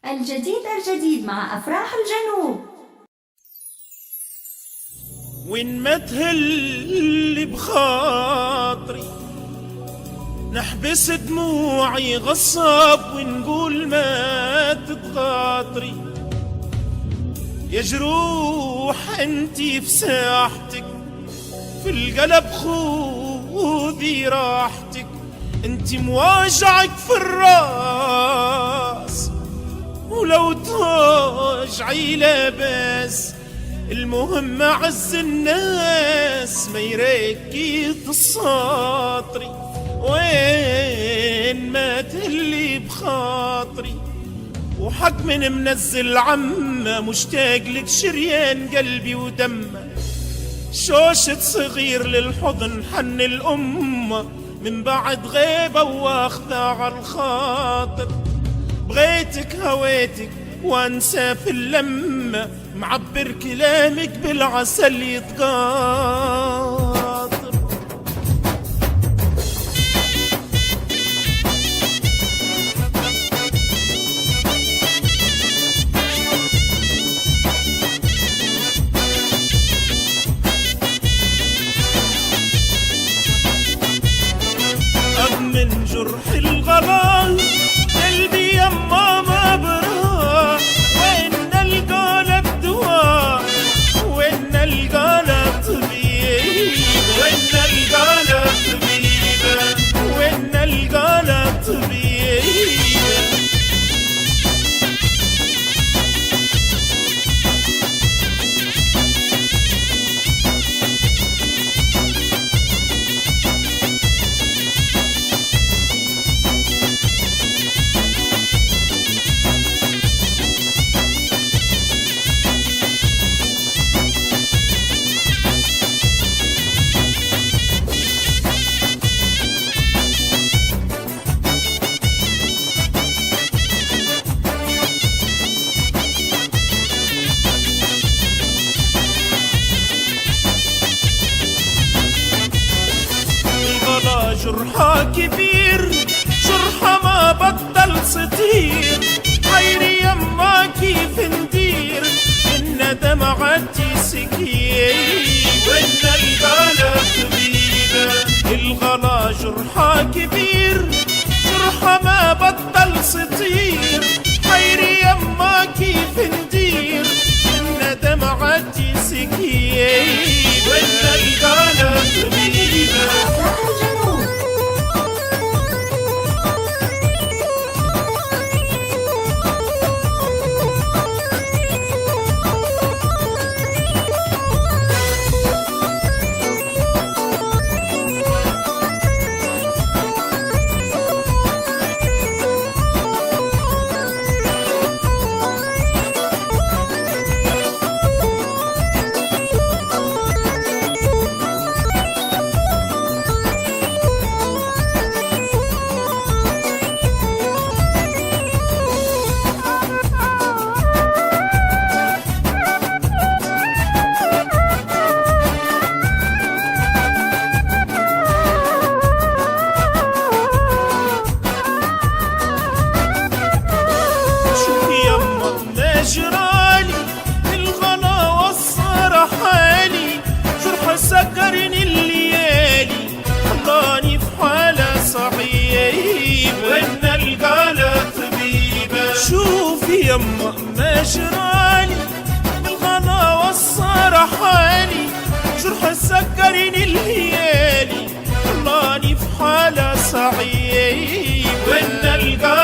الجديد مع أفراح الجنوب. وين ما تهل بخاطري نحبس دموعي غصب ونقول ما تتخاطري، يا جروح انتي في ساحتك، في القلب خذي راحتك، انتي مواجعك في الراس ولو توجعي لاباس، المهم عز الناس ما يريكي تساطري، وين ما تهلي بخاطري وحق من منزل عمه مشتاق لك شريان قلبي ودمه، شوشة صغير للحضن حن الأمة من بعد غيبة واخذة عالخاطر، بغيتك هويتك وانسى في اللمة معبر كلامك بالعسل يتقاطر. من جرح الغلا قلبي يما ما براه، وين نلقى لك دواء، وين نلقى لك طبيب، وين نلقى لك طبيب، وين نلقى لك طبيب. جرحها كبير، جرحها ما بطل سطير، حيري يما كيف ندير الندم عدي سكين، وين نلقى لك طبيبة. الغلا جرحها كبير، جرحها ما بطل سطير، حيري يما كيف ندير الندم عدي سكين، وين نلقى لك طبيبة. جرالي الغلا وصر حالي، جرح سكرني الليالي خلاني في حالة صعيب، وين نلقى لك طبيبة. شوفي يما ما جرالي الغلا وصر حالي، جرح سكرني الليالي خلاني في حالة صعيب، وين نلقى